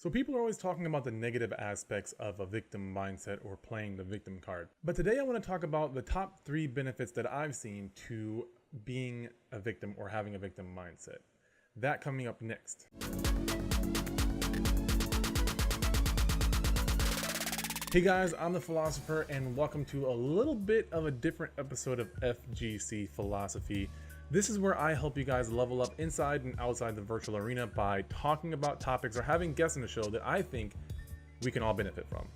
So people are always talking about the negative aspects of a victim mindset or playing the victim card. But today I want to talk about the top 3 benefits that I've seen to being a victim or having a victim mindset. That coming up next. Hey guys, I'm the Philosopher and welcome to a little bit of a different episode of FGC Philosophy. This is where I help you guys level up inside and outside the virtual arena by talking about topics or having guests on the show that I think we can all benefit from.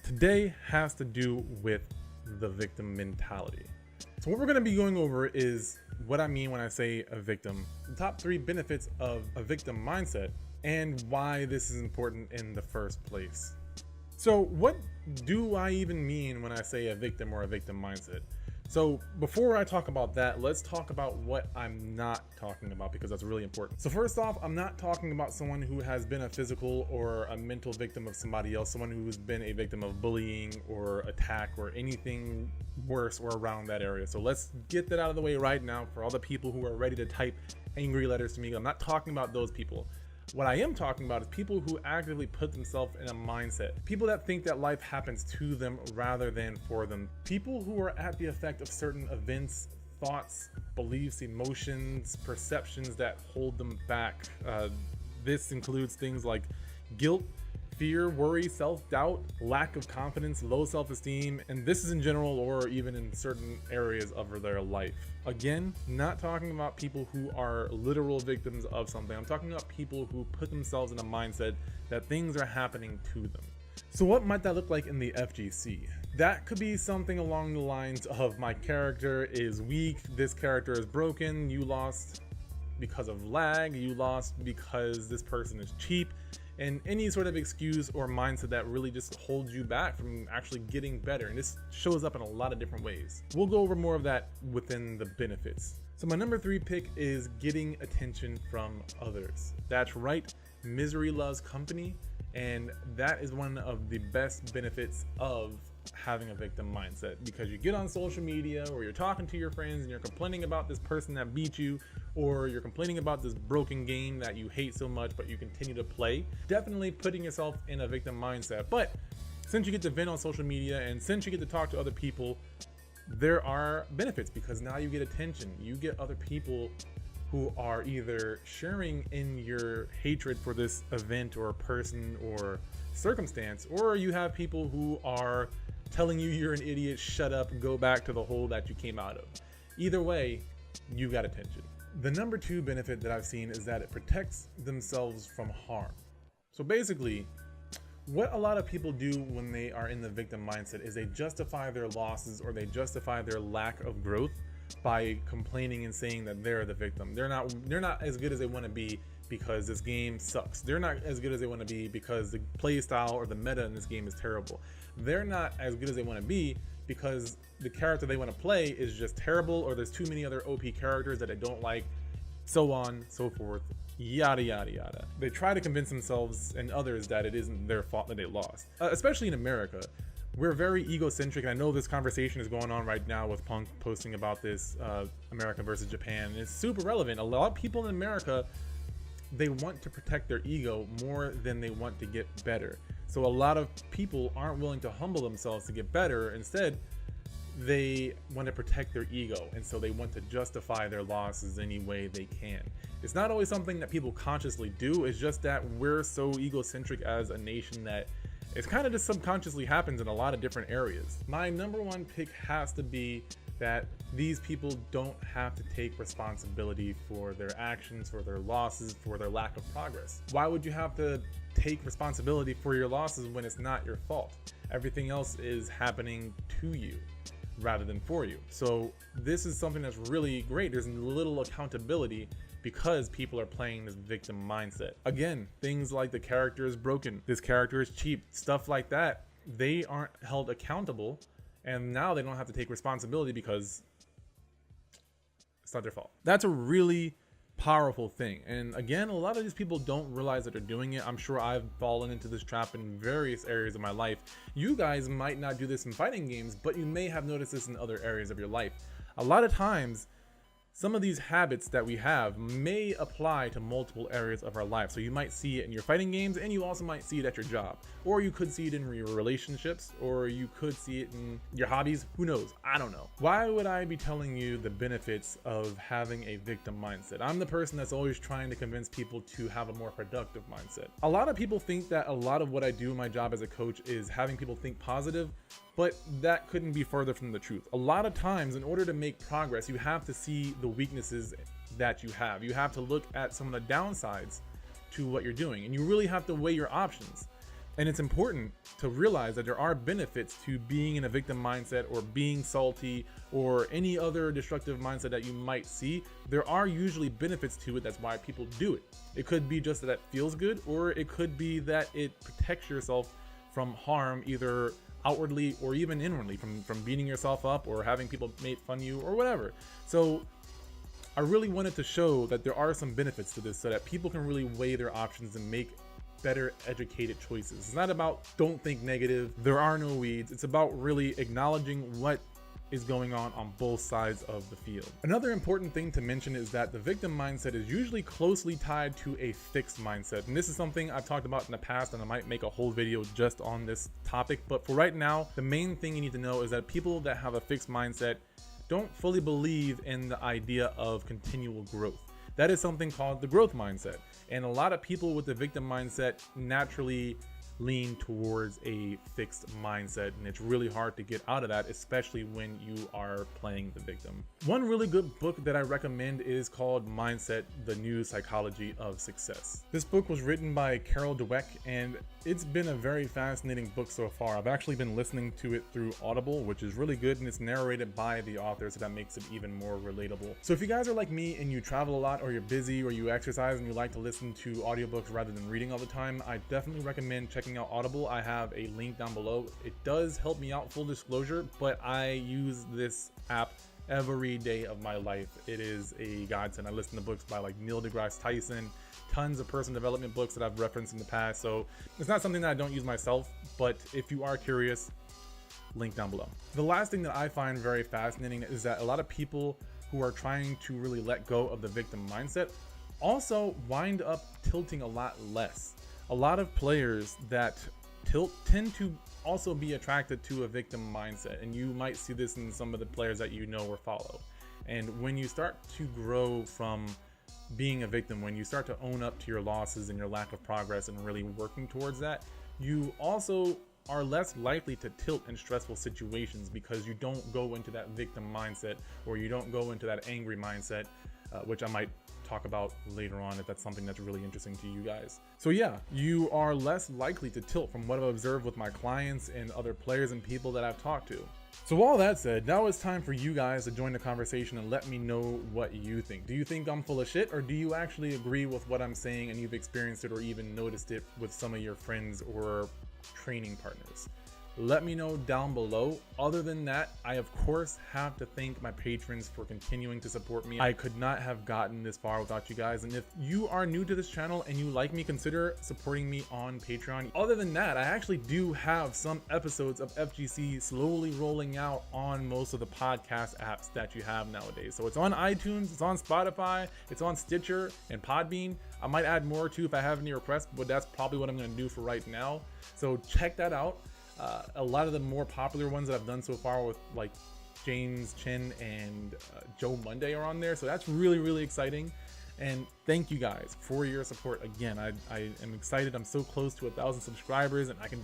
Today has to do with the victim mentality. So what we're going to be going over is what I mean when I say a victim, the top 3 benefits of a victim mindset, and why this is important in the first place. So what do I even mean when I say a victim or a victim mindset? So before I talk about that, let's talk about what I'm not talking about, because that's really important. So first off, I'm not talking about someone who has been a physical or a mental victim of somebody else, someone who's been a victim of bullying or attack or anything worse or around that area. So let's get that out of the way right now for all the people who are ready to type angry letters to me. I'm not talking about those people. What I am talking about is people who actively put themselves in a mindset. People that think that life happens to them rather than for them. People who are at the effect of certain events, thoughts, beliefs, emotions, perceptions that hold them back. This includes things like guilt, fear, worry, self-doubt, lack of confidence, low self-esteem, and this is in general or even in certain areas of their life. Again, not talking about people who are literal victims of something. I'm talking about people who put themselves in a mindset that things are happening to them. So what might that look like in the FGC? That could be something along the lines of my character is weak, this character is broken, you lost because of lag, you lost because this person is cheap, and any sort of excuse or mindset that really just holds you back from actually getting better. And this shows up in a lot of different ways. We'll go over more of that within the benefits. So my number 3 pick is getting attention from others. That's right, misery loves company, and that is one of the best benefits of having a victim mindset, because you get on social media or you're talking to your friends and you're complaining about this person that beat you, or you're complaining about this broken game that you hate so much but you continue to play. Definitely putting yourself in a victim mindset. But since you get to vent on social media and since you get to talk to other people, there are benefits, because now you get attention. You get other people who are either sharing in your hatred for this event or person or circumstance, or you have people who are telling you you're an idiot, shut up, go back to the hole that you came out of. Either way, you got attention. The number 2 benefit that I've seen is that it protects themselves from harm. So basically, what a lot of people do when they are in the victim mindset is they justify their losses or they justify their lack of growth by complaining and saying that they're the victim. They're not as good as they want to be because this game sucks. They're not as good as they want to be because the play style or the meta in this game is terrible. They're not as good as they want to be because the character they want to play is just terrible, or there's too many other OP characters that they don't like, so on, so forth, yada yada yada. They try to convince themselves and others that it isn't their fault that they lost. Especially in America, we're very egocentric, and I know this conversation is going on right now with Punk posting about this America versus Japan, and it's super relevant. A lot of people in America, they want to protect their ego more than they want to get better. So a lot of people aren't willing to humble themselves to get better. Instead, they want to protect their ego, and so they want to justify their losses any way they can. It's not always something that people consciously do. It's just that we're so egocentric as a nation that it's kind of just subconsciously happens in a lot of different areas. My number 1 pick has to be that these people don't have to take responsibility for their actions, for their losses, for their lack of progress. Why would you have to take responsibility for your losses when it's not your fault? Everything else is happening to you rather than for you. So this is something that's really great. There's little accountability because people are playing this victim mindset. Again, things like the character is broken, this character is cheap, stuff like that, they aren't held accountable, and now they don't have to take responsibility because it's not their fault. That's a really powerful thing. And again, a lot of these people don't realize that they're doing it. I'm sure I've fallen into this trap in various areas of my life. You guys might not do this in fighting games, but you may have noticed this in other areas of your life. A lot of times, some of these habits that we have may apply to multiple areas of our life. So you might see it in your fighting games, and you also might see it at your job, or you could see it in your relationships, or you could see it in your hobbies. Who knows? I don't know. Why would I be telling you the benefits of having a victim mindset? I'm the person that's always trying to convince people to have a more productive mindset. A lot of people think that a lot of what I do in my job as a coach is having people think positive, but that couldn't be further from the truth. A lot of times, in order to make progress, you have to see the weaknesses that you have. You have to look at some of the downsides to what you're doing, and you really have to weigh your options. And it's important to realize that there are benefits to being in a victim mindset, or being salty, or any other destructive mindset that you might see. There are usually benefits to it. That's why people do it. It could be just that it feels good, or it could be that it protects yourself from harm, either outwardly or even inwardly, from beating yourself up or having people make fun of you or whatever. So I really wanted to show that there are some benefits to this, so that people can really weigh their options and make better educated choices. It's not about don't think negative, there are no weeds. It's about really acknowledging what is going on both sides of the field. Another important thing to mention is that the victim mindset is usually closely tied to a fixed mindset. And this is something I've talked about in the past, and I might make a whole video just on this topic. But for right now, the main thing you need to know is that people that have a fixed mindset don't fully believe in the idea of continual growth. That is something called the growth mindset. And a lot of people with the victim mindset naturally lean towards a fixed mindset, and it's really hard to get out of that, especially when you are playing the victim. One really good book that I recommend is called Mindset: The New Psychology of Success. This book was written by Carol Dweck, and it's been a very fascinating book so far. I've actually been listening to it through Audible, which is really good, and it's narrated by the author, so that makes it even more relatable. So if you guys are like me and you travel a lot, or you're busy, or you exercise and you like to listen to audiobooks rather than reading all the time, I definitely recommend checking out Audible. I have a link down below. It does help me out, full disclosure, but I use this app every day of my life. It is a godsend. I listen to books by like Neil deGrasse Tyson, tons of personal development books that I've referenced in the past. So it's not something that I don't use myself, but if you are curious, link down below. The last thing that I find very fascinating is that a lot of people who are trying to really let go of the victim mindset also wind up tilting a lot less. A lot of players that tilt tend to also be attracted to a victim mindset, and you might see this in some of the players that you know or follow. And when you start to grow from being a victim, when you start to own up to your losses and your lack of progress and really working towards that, you also are less likely to tilt in stressful situations, because you don't go into that victim mindset, or you don't go into that angry mindset, which I might talk about later on if that's something that's really interesting to you guys. So yeah, you are less likely to tilt, from what I've observed with my clients and other players and people that I've talked to. So all that said, now it's time for you guys to join the conversation and let me know what you think. Do you think I'm full of shit, or do you actually agree with what I'm saying and you've experienced it or even noticed it with some of your friends or training partners? Let me know down below. Other than that, I of course have to thank my patrons for continuing to support me. I could not have gotten this far without you guys. And if you are new to this channel and you like me, consider supporting me on Patreon. Other than that, I actually do have some episodes of FGC slowly rolling out on most of the podcast apps that you have nowadays. So it's on iTunes, it's on Spotify, it's on Stitcher and Podbean. I might add more too if I have any requests, but that's probably what I'm going to do for right now. So check that out. A lot of the more popular ones that I've done so far with like James Chin and Joe Monday are on there. So that's really, really exciting. And thank you guys for your support. Again, I am excited. I'm so close to 1,000 subscribers, and I can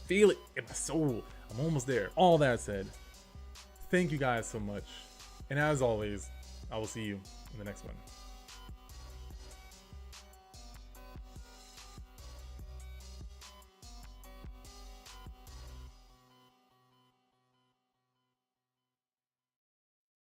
feel it in my soul. I'm almost there. All that said, thank you guys so much. And as always, I will see you in the next one.